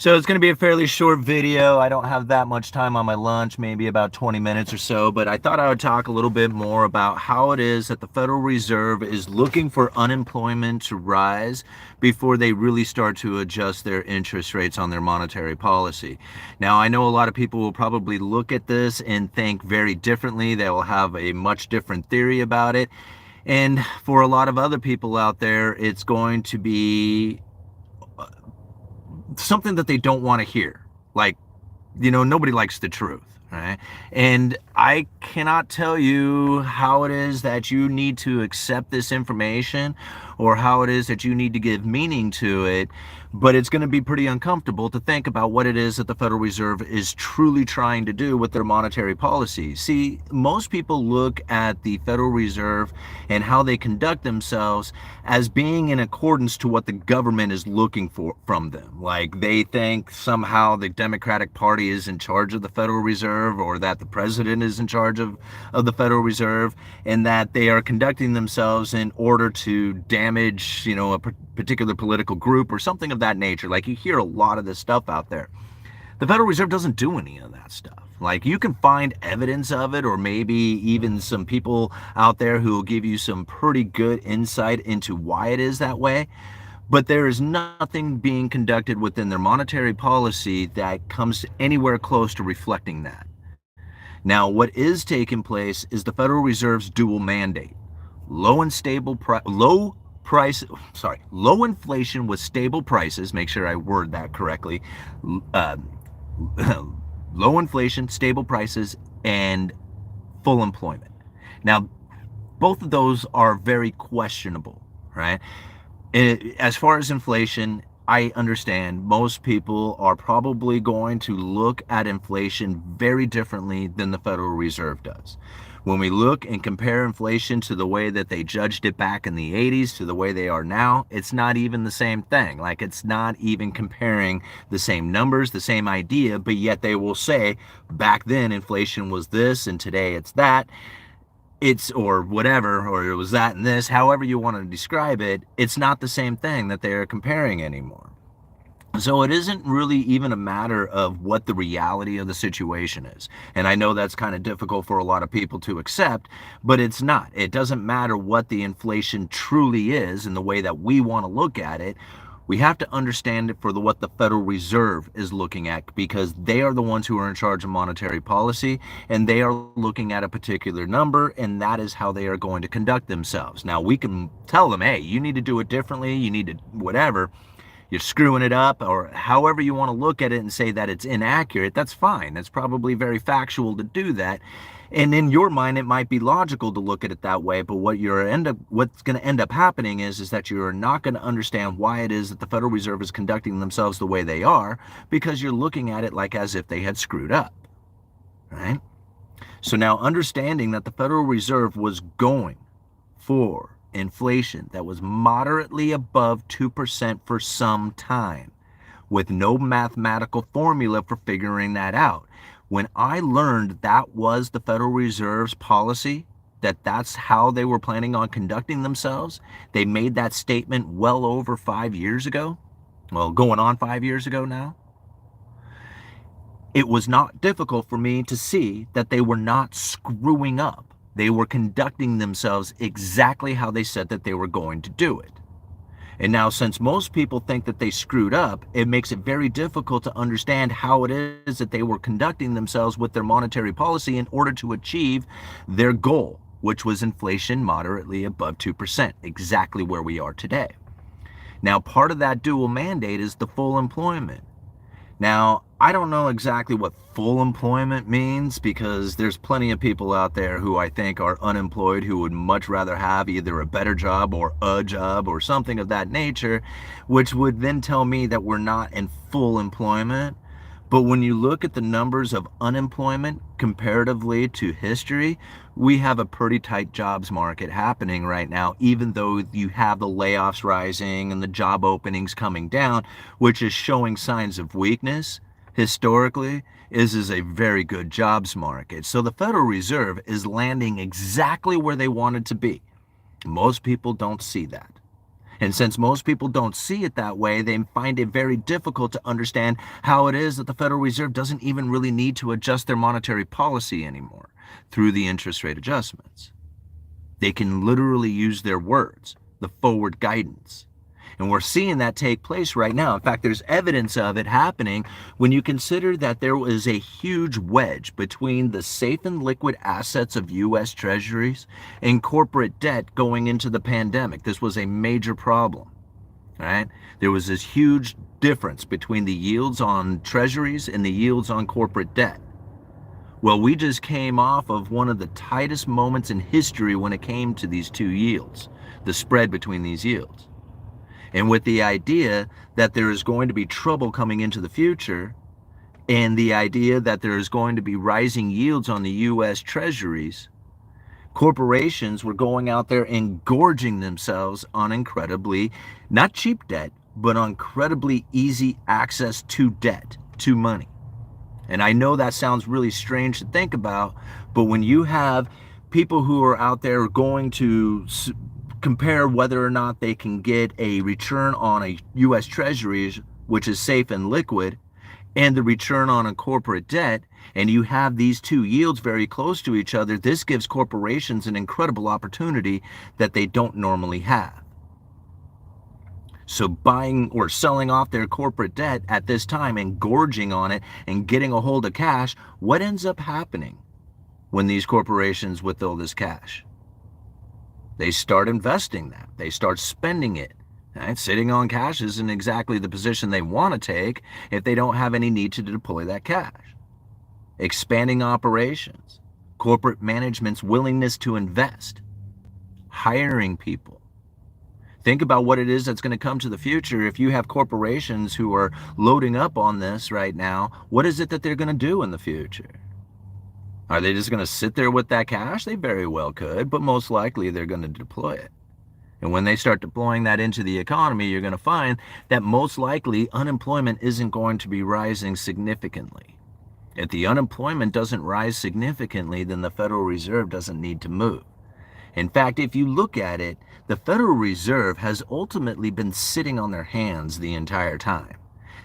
So it's going to be a fairly short video. I don't have that much time on my lunch, maybe about 20 minutes or so, but I thought I would talk a little bit more about how it is that the Federal Reserve is looking for unemployment to rise before they really start to adjust their interest rates on their monetary policy. Now, I know a lot of people will probably look at this and think very differently. They will have a much different theory about it. And for a lot of other people out there, it's going to be something that they don't want to hear. Like, nobody likes the truth, right? And I cannot tell you how it is that you need to accept this information or how it is that you need to give meaning to it, but it's going to be pretty uncomfortable to think about what it is that the Federal Reserve is truly trying to do with their monetary policy. See, most people look at the Federal Reserve and how they conduct themselves as being in accordance to what the government is looking for from them. Like, they think somehow the Democratic Party is in charge of the Federal Reserve, or that the president is in charge of the Federal Reserve, and that they are conducting themselves in order to damage, a particular political group or something of that nature. Like, you hear a lot of this stuff out there. The Federal Reserve doesn't do any of that stuff. Like, you can find evidence of it, or maybe even some people out there who will give you some pretty good insight into why it is that way. But there is nothing being conducted within their monetary policy that comes anywhere close to reflecting that. Now, what is taking place is the Federal Reserve's dual mandate: low inflation with stable prices. Make sure I word that correctly. Low inflation, stable prices, and full employment. Now, both of those are very questionable, right? As far as inflation, I understand most people are probably going to look at inflation very differently than the Federal Reserve does. When we look and compare inflation to the way that they judged it back in the 80s to the way they are now, it's not even the same thing. Like, it's not even comparing the same numbers, the same idea, but yet they will say back then inflation was this and today it's that. It's, or whatever, or it was that and this, however you want to describe it, it's not the same thing that they're comparing anymore. So it isn't really even a matter of what the reality of the situation is. And I know that's kind of difficult for a lot of people to accept, but it's not. It doesn't matter what the inflation truly is in the way that we want to look at it. We have to understand it for what the Federal Reserve is looking at, because they are the ones who are in charge of monetary policy, and they are looking at a particular number, and that is how they are going to conduct themselves. Now, we can tell them, hey, you need to do it differently, you need to whatever, you're screwing it up, or however you want to look at it and say that it's inaccurate. That's fine. That's probably very factual to do that. And in your mind, it might be logical to look at it that way, but what's going to end up happening is that you're not going to understand why it is that the Federal Reserve is conducting themselves the way they are, because you're looking at it like as if they had screwed up, right? So now, understanding that the Federal Reserve was going for inflation that was moderately above 2% for some time, with no mathematical formula for figuring that out. When I learned that was the Federal Reserve's policy, that's how they were planning on conducting themselves, they made that statement well over 5 years ago, well, going on 5 years ago now, it was not difficult for me to see that they were not screwing up. They were conducting themselves exactly how they said that they were going to do it. And now, since most people think that they screwed up, it makes it very difficult to understand how it is that they were conducting themselves with their monetary policy in order to achieve their goal, which was inflation moderately above 2%, exactly where we are today. Now, part of that dual mandate is the full employment. Now, I don't know exactly what full employment means, because there's plenty of people out there who I think are unemployed who would much rather have either a better job or a job or something of that nature, which would then tell me that we're not in full employment. But when you look at the numbers of unemployment comparatively to history, we have a pretty tight jobs market happening right now, even though you have the layoffs rising and the job openings coming down, which is showing signs of weakness. Historically, is a very good jobs market. So the Federal Reserve is landing exactly where they wanted to be. Most people don't see that. And since most people don't see it that way, they find it very difficult to understand how it is that the Federal Reserve doesn't even really need to adjust their monetary policy anymore through the interest rate adjustments. They can literally use their words, the forward guidance. And we're seeing that take place right now. In fact, there's evidence of it happening when you consider that there was a huge wedge between the safe and liquid assets of U.S. Treasuries and corporate debt going into the pandemic. This was a major problem, right? There was this huge difference between the yields on Treasuries and the yields on corporate debt. Well, we just came off of one of the tightest moments in history when it came to these two yields, the spread between these yields. And with the idea that there is going to be trouble coming into the future, and the idea that there is going to be rising yields on the U.S. Treasuries, corporations were going out there and gorging themselves on incredibly, not cheap debt, but on incredibly easy access to debt, to money. And I know that sounds really strange to think about, but when you have people who are out there going to compare whether or not they can get a return on a U.S. Treasuries, which is safe and liquid, and the return on a corporate debt, and you have these two yields very close to each other, this gives corporations an incredible opportunity that they don't normally have. So buying or selling off their corporate debt at this time and gorging on it and getting a hold of cash, what ends up happening when these corporations withdraw this cash? They start investing that. They start spending it. Right? Sitting on cash isn't exactly the position they want to take if they don't have any need to deploy that cash. Expanding operations, corporate management's willingness to invest, hiring people. Think about what it is that's going to come to the future. If you have corporations who are loading up on this right now, what is it that they're going to do in the future? Are they just going to sit there with that cash? They very well could, but most likely they're going to deploy it. And when they start deploying that into the economy, you're going to find that most likely unemployment isn't going to be rising significantly. If the unemployment doesn't rise significantly, then the Federal Reserve doesn't need to move. In fact, if you look at it, the Federal Reserve has ultimately been sitting on their hands the entire time.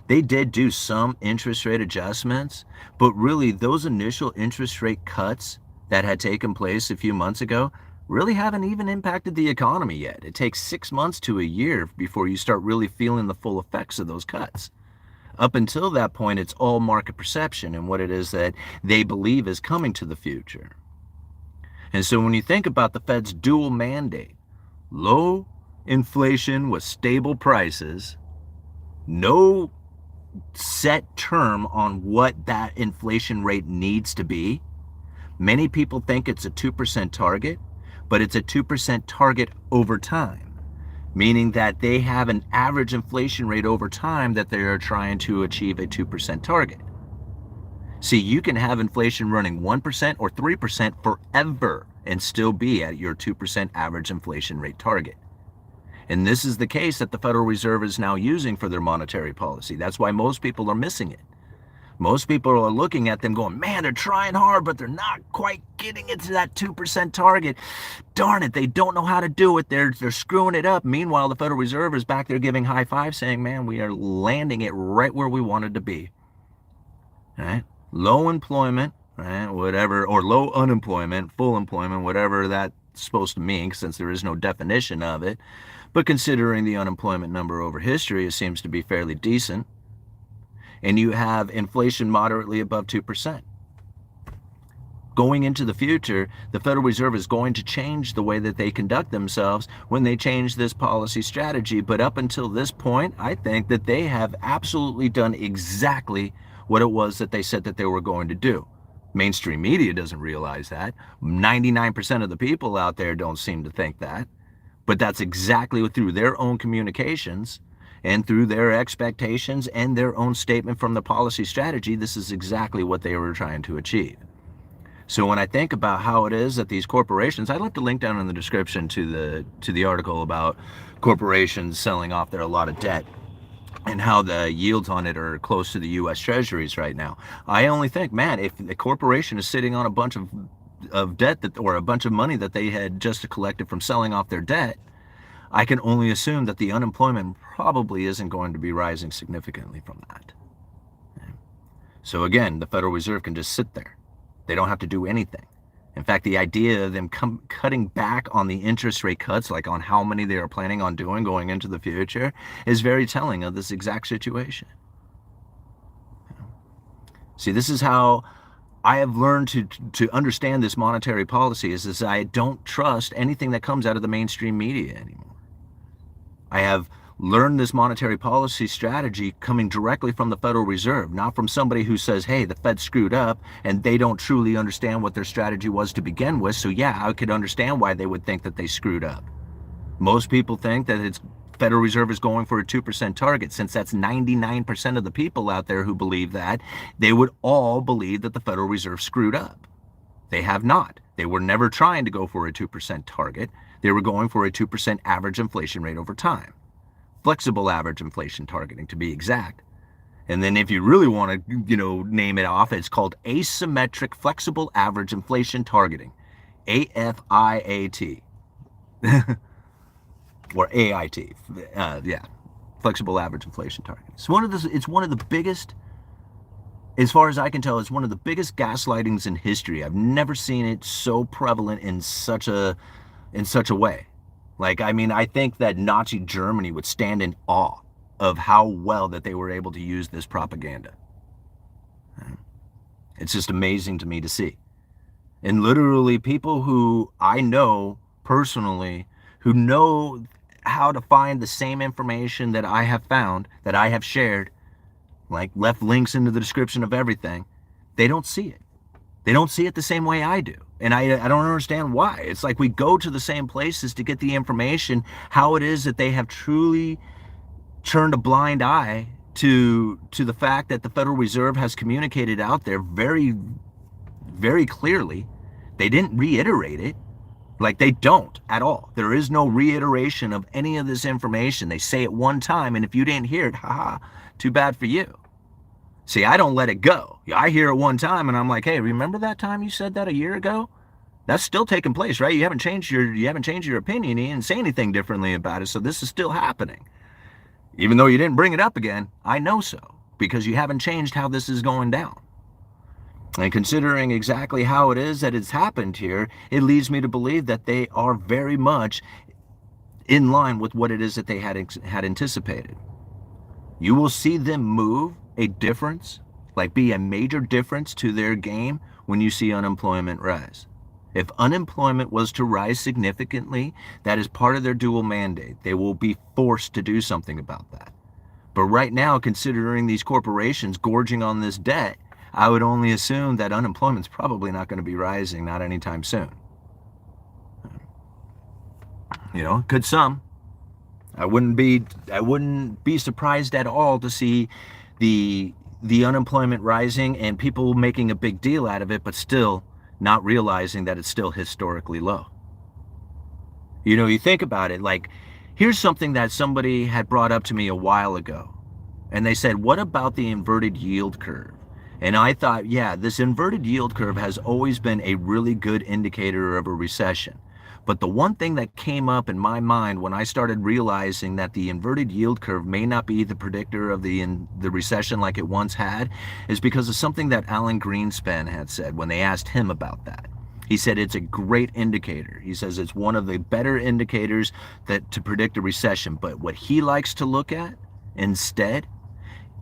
They did do some interest rate adjustments, but really those initial interest rate cuts that had taken place a few months ago really haven't even impacted the economy yet. It takes 6 months to a year before you start really feeling the full effects of those cuts. Up until that point, it's all market perception and what it is that they believe is coming to the future. And so when you think about the Fed's dual mandate, low inflation with stable prices, no set term on what that inflation rate needs to be. Many people think it's a 2% target, but it's a 2% target over time, meaning that they have an average inflation rate over time that they are trying to achieve a 2% target. See, you can have inflation running 1% or 3% forever and still be at your 2% average inflation rate target. And this is the case that the Federal Reserve is now using for their monetary policy. That's why most people are missing it. Most people are looking at them going, man, they're trying hard, but they're not quite getting it to that 2% target. Darn it, they don't know how to do it. They're screwing it up. Meanwhile, the Federal Reserve is back there giving high fives saying, man, we are landing it right where we wanted to be. All right? Low employment, right? Whatever, or low unemployment, full employment, whatever that's supposed to mean, since there is no definition of it. But considering the unemployment number over history, it seems to be fairly decent. And you have inflation moderately above 2%. Going into the future, the Federal Reserve is going to change the way that they conduct themselves when they change this policy strategy. But up until this point, I think that they have absolutely done exactly what it was that they said that they were going to do. Mainstream media doesn't realize that. 99% of the people out there don't seem to think that. But that's exactly through their own communications and through their expectations and their own statement from the policy strategy, this is exactly what they were trying to achieve. So when I think about how it is that these corporations, I left a link down in the description to the article about corporations selling off their lot of debt and how the yields on it are close to the U.S. Treasuries right now. I only think, man, if the corporation is sitting on a bunch of debt or a bunch of money that they had just collected from selling off their debt, I can only assume that the unemployment probably isn't going to be rising significantly from that. So again, the Federal Reserve can just sit there. They don't have to do anything. In fact, the idea of them cutting back on the interest rate cuts, like on how many they are planning on doing going into the future, is very telling of this exact situation. See, this is how I have learned to understand this monetary policy, is I don't trust anything that comes out of the mainstream media anymore. I have learned this monetary policy strategy coming directly from the Federal Reserve, not from somebody who says, hey, the Fed screwed up and they don't truly understand what their strategy was to begin with. So yeah, I could understand why they would think that they screwed up. Most people think that it's Federal Reserve is going for a 2% target. Since that's 99% of the people out there who believe that, they would all believe that the Federal Reserve screwed up. They have not. They were never trying to go for a 2% target. They were going for a 2% average inflation rate over time. Flexible average inflation targeting, to be exact. And then if you really want to, name it off, it's called asymmetric flexible average inflation targeting, AFIAT. Or AIT, flexible average inflation targeting. It's one of the biggest, as far as I can tell, it's one of the biggest gaslightings in history. I've never seen it so prevalent in such a way. I think that Nazi Germany would stand in awe of how well that they were able to use this propaganda. It's just amazing to me to see. And literally people who I know personally, who know how to find the same information that I have found, that I have shared, like left links into the description of everything, they don't see it. They don't see it the same way I do. And I don't understand why. It's like we go to the same places to get the information, how it is that they have truly turned a blind eye to the fact that the Federal Reserve has communicated out there very, very clearly. They didn't reiterate it. They don't at all. There is no reiteration of any of this information. They say it one time, and if you didn't hear it, haha, too bad for you. See, I don't let it go. I hear it one time, and I'm like, hey, remember that time you said that a year ago? That's still taking place, right? You haven't changed your opinion. You didn't say anything differently about it, so this is still happening. Even though you didn't bring it up again, I know so, because you haven't changed how this is going down. And considering exactly how it is that it's happened here, it leads me to believe that they are very much in line with what it is that they had anticipated. You will see them move a difference, be a major difference to their game when you see unemployment rise. If unemployment was to rise significantly, that is part of their dual mandate. They will be forced to do something about that. But right now, considering these corporations gorging on this debt, I would only assume that unemployment's probably not going to be rising, not anytime soon. Could some. I wouldn't be surprised at all to see the unemployment rising and people making a big deal out of it, but still not realizing that it's still historically low. You think about it, here's something that somebody had brought up to me a while ago. And they said, what about the inverted yield curve? And I thought, yeah, this inverted yield curve has always been a really good indicator of a recession. But the one thing that came up in my mind when I started realizing that the inverted yield curve may not be the predictor of the recession like it once had, is because of something that Alan Greenspan had said when they asked him about that. He said it's a great indicator. He says it's one of the better indicators to predict a recession. But what he likes to look at instead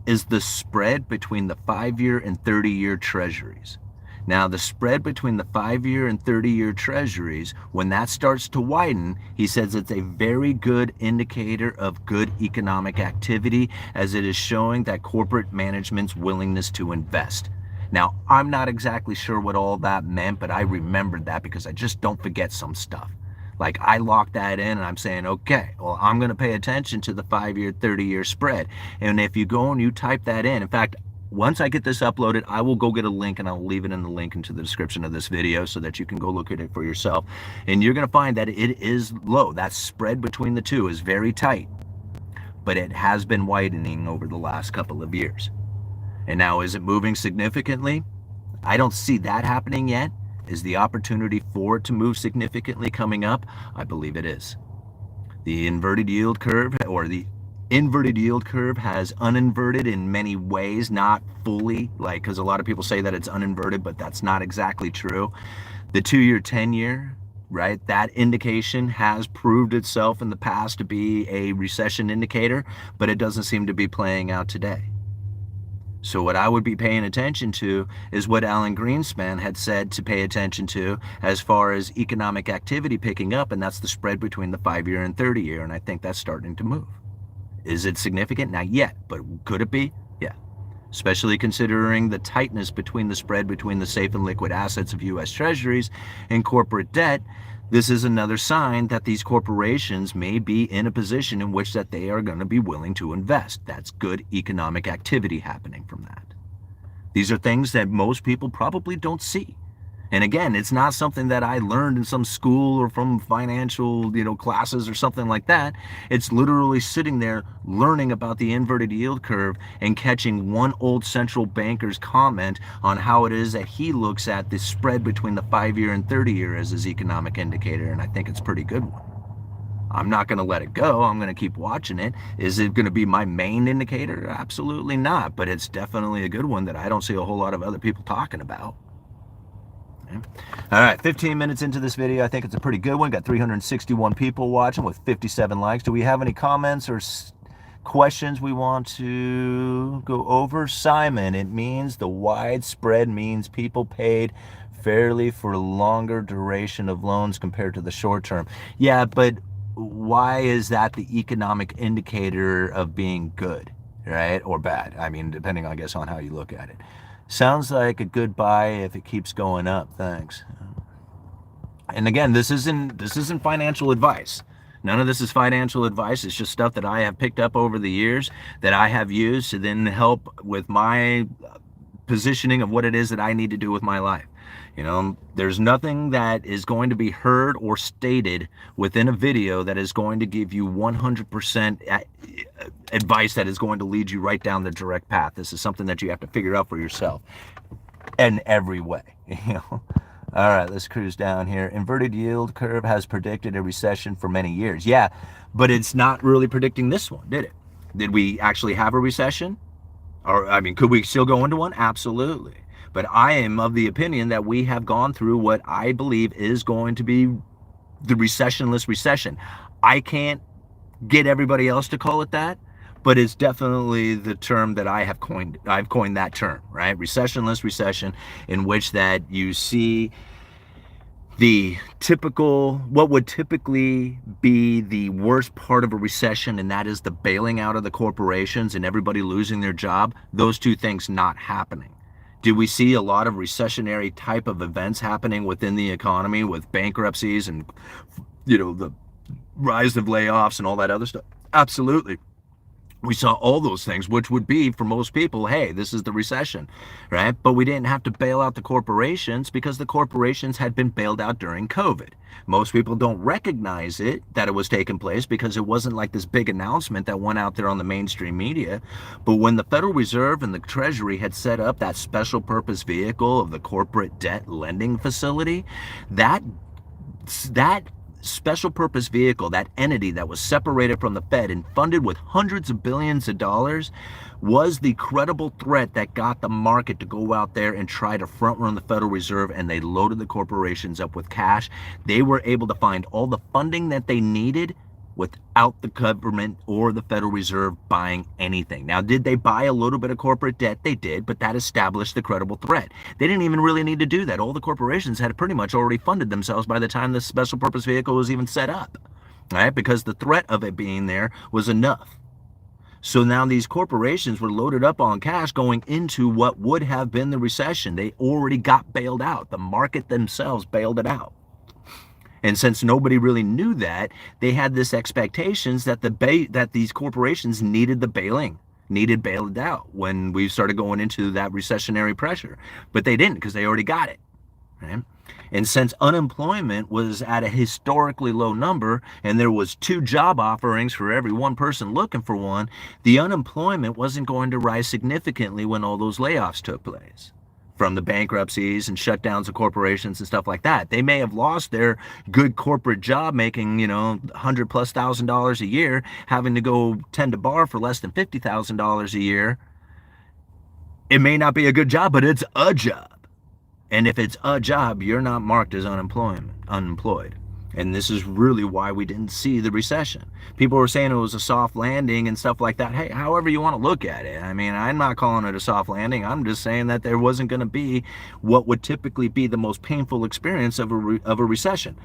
is the spread between the 5-year and 30-year treasuries. Now, the spread between the 5-year and 30-year treasuries, when that starts to widen, he says it's a very good indicator of good economic activity, as it is showing that corporate management's willingness to invest. Now, I'm not exactly sure what all that meant, but I remembered that because I just don't forget some stuff. I locked that in and I'm saying, okay, well, I'm going to pay attention to the 5-year, 30-year spread. And if you go and you type that in fact, once I get this uploaded, I will go get a link and I'll leave it in the link into the description of this video so that you can go look at it for yourself. And you're going to find that it is low. That spread between the two is very tight, but it has been widening over the last couple of years. And now, is it moving significantly? I don't see that happening yet. Is the opportunity for it to move significantly coming up? I believe it is. The inverted yield curve, or the inverted yield curve, has uninverted in many ways, not fully, like, because a lot of people say that it's uninverted, but that's not exactly true. The 2-year, 10-year, right, that indication has proved itself in the past to be a recession indicator, but it doesn't seem to be playing out today. So what I would be paying attention to is what Alan Greenspan had said to pay attention to as far as economic activity picking up, and that's the spread between the 5-year and 30-year, and I think that's starting to move. Is it significant? Not yet, but could it be? Yeah. Especially considering the tightness between the spread between the safe and liquid assets of U.S. Treasuries and corporate debt. This is another sign that these corporations may be in a position in which that they are going to be willing to invest. That's good economic activity happening from that. These are things that most people probably don't see. And again, it's not something that I learned in some school or from financial, classes or something like that. It's literally sitting there learning about the inverted yield curve and catching one old central banker's comment on how it is that he looks at the spread between the 5-year and 30-year as his economic indicator. And I think it's a pretty good one. I'm not going to let it go. I'm going to keep watching it. Is it going to be my main indicator? Absolutely not. But it's definitely a good one that I don't see a whole lot of other people talking about. All right, 15 minutes into this video. I think it's a pretty good one. Got 361 people watching with 57 likes. Do we have any comments or questions we want to go over? Simon, it means the widespread means people paid fairly for longer duration of loans compared to the short term. Yeah, but why is that the economic indicator of being good, right? Or bad? I mean, depending, I guess, on how you look at it. Sounds like a good buy if it keeps going up. Thanks. And again, this isn't financial advice. None of this is financial advice. It's just stuff that I have picked up over the years that I have used to then help with my positioning of what it is that I need to do with my life. There's nothing that is going to be heard or stated within a video that is going to give you 100% advice that is going to lead you right down the direct path. This is something that you have to figure out for yourself in every way. All right, let's cruise down here. Inverted yield curve has predicted a recession for many years. Yeah, but it's not really predicting this one, did it? Did we actually have a recession? Or, could we still go into one? Absolutely. But I am of the opinion that we have gone through what I believe is going to be the recessionless recession. I can't get everybody else to call it that, but it's definitely the term that I have coined. I've coined that term, right? Recessionless recession, in which that you see the typical, what would typically be the worst part of a recession, and that is the bailing out of the corporations and everybody losing their job. Those two things not happening. Do we see a lot of recessionary type of events happening within the economy with bankruptcies and, the rise of layoffs and all that other stuff? Absolutely. We saw all those things, which would be for most people, hey, this is the recession, right? But we didn't have to bail out the corporations because the corporations had been bailed out during COVID. Most people don't recognize it, that it was taking place, because it wasn't like this big announcement that went out there on the mainstream media. But when the Federal Reserve and the Treasury had set up that special purpose vehicle of the corporate debt lending facility, that special purpose vehicle, that entity that was separated from the Fed and funded with hundreds of billions of dollars, was the credible threat that got the market to go out there and try to front run the Federal Reserve, and they loaded the corporations up with cash. They were able to find all the funding that they needed without the government or the Federal Reserve buying anything. Now, did they buy a little bit of corporate debt? They did, but that established the credible threat. They didn't even really need to do that. All the corporations had pretty much already funded themselves by the time the special purpose vehicle was even set up, right? Because the threat of it being there was enough. So now these corporations were loaded up on cash going into what would have been the recession. They already got bailed out. The market themselves bailed it out. And since nobody really knew that, they had this expectations that that these corporations needed the bailed out when we started going into that recessionary pressure. But they didn't, because they already got it, right? And since unemployment was at a historically low number and there was 2 job offerings for every one person looking for one, the unemployment wasn't going to rise significantly when all those layoffs took place. from the bankruptcies and shutdowns of corporations and stuff like that. They may have lost their good corporate job making, $100,000+ a year, having to go tend to bar for less than $50,000 a year. It may not be a good job, but it's a job. And if it's a job, you're not marked as unemployed. And this is really why we didn't see the recession. People were saying it was a soft landing and stuff like that. Hey, however you want to look at it. I mean, I'm not calling it a soft landing. I'm just saying that there wasn't going to be what would typically be the most painful experience of a recession.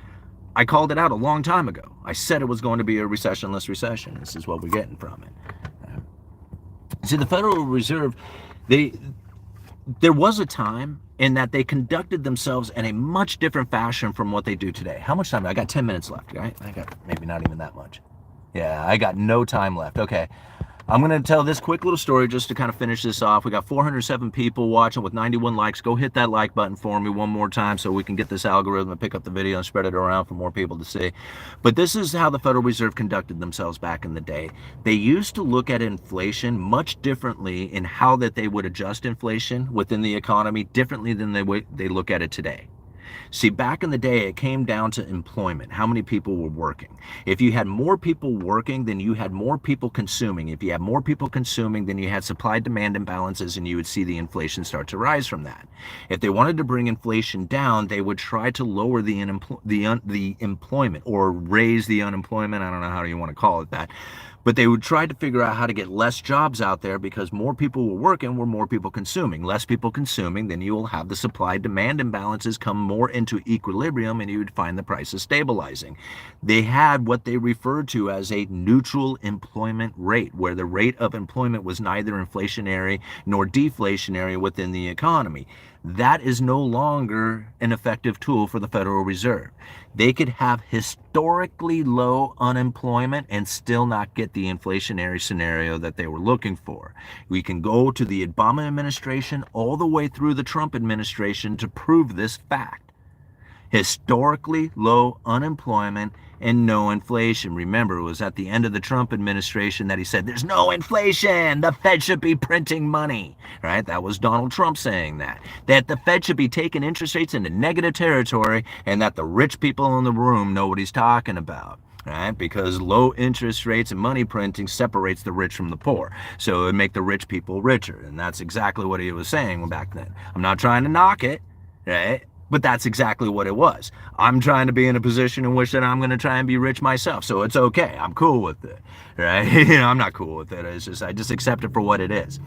I called it out a long time ago. I said it was going to be a recessionless recession. This is what we're getting from it. See, the Federal Reserve, there was a time in that they conducted themselves in a much different fashion from what they do today. How much time? I got 10 minutes left, right? I got maybe not even that much. Yeah, I got no time left. Okay. I'm going to tell this quick little story just to kind of finish this off. We got 407 people watching with 91 likes. Go hit that like button for me one more time so we can get this algorithm and pick up the video and spread it around for more people to see. But this is how the Federal Reserve conducted themselves back in the day. They used to look at inflation much differently in how that they would adjust inflation within the economy differently than they look at it today. See, back in the day, it came down to employment, how many people were working. If you had more people working, then you had more people consuming. If you had more people consuming, then you had supply-demand imbalances, and you would see the inflation start to rise from that. If they wanted to bring inflation down, they would try to lower the employment or raise the unemployment. I don't know how you want to call it that. But they would try to figure out how to get less jobs out there because more people were working, were more people consuming. Less people consuming, then you will have the supply-demand imbalances come more into equilibrium and you would find the prices stabilizing. They had what they referred to as a neutral employment rate, where the rate of employment was neither inflationary nor deflationary within the economy. That is no longer an effective tool for the Federal Reserve. They could have historically low unemployment and still not get the inflationary scenario that they were looking for. We can go to the Obama administration all the way through the Trump administration to prove this fact. Historically low unemployment and no inflation. Remember, it was at the end of the Trump administration that he said, there's no inflation. The Fed should be printing money, right? That was Donald Trump saying that the Fed should be taking interest rates into negative territory and that the rich people in the room know what he's talking about. Right? Because low interest rates and money printing separates the rich from the poor. So it would make the rich people richer. And that's exactly what he was saying back then. I'm not trying to knock it, right? But that's exactly what it was. I'm trying to be in a position in which that I'm going to try and be rich myself. So it's okay. I'm cool with it, right? I'm not cool with it. It's just, I just accept it for what it is.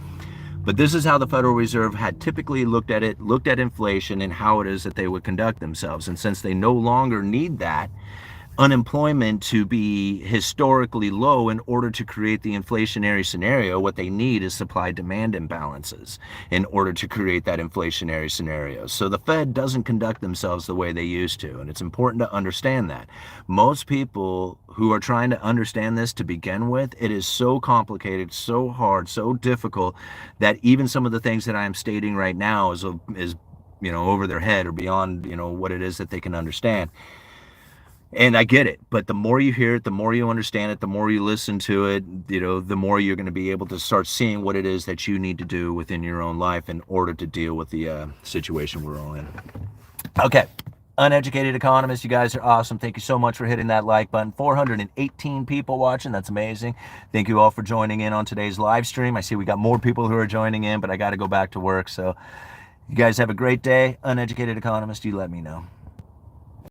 But this is how the Federal Reserve had typically looked at it, looked at inflation and how it is that they would conduct themselves. And since they no longer need that unemployment to be historically low in order to create the inflationary scenario, what they need is supply-demand imbalances in order to create that inflationary scenario. So the Fed doesn't conduct themselves the way they used to, and it's important to understand that. Most people who are trying to understand this to begin with, it is so complicated, so hard, so difficult that even some of the things that I am stating right now is over their head or beyond what it is that they can understand. And I get it, but the more you hear it, the more you understand it, the more you listen to it, the more you're going to be able to start seeing what it is that you need to do within your own life in order to deal with the situation we're all in. Okay, Uneducated Economist, you guys are awesome. Thank you so much for hitting that like button. 418 people watching. That's amazing. Thank you all for joining in on today's live stream. I see we got more people who are joining in, but I got to go back to work. So you guys have a great day. Uneducated Economist, you let me know.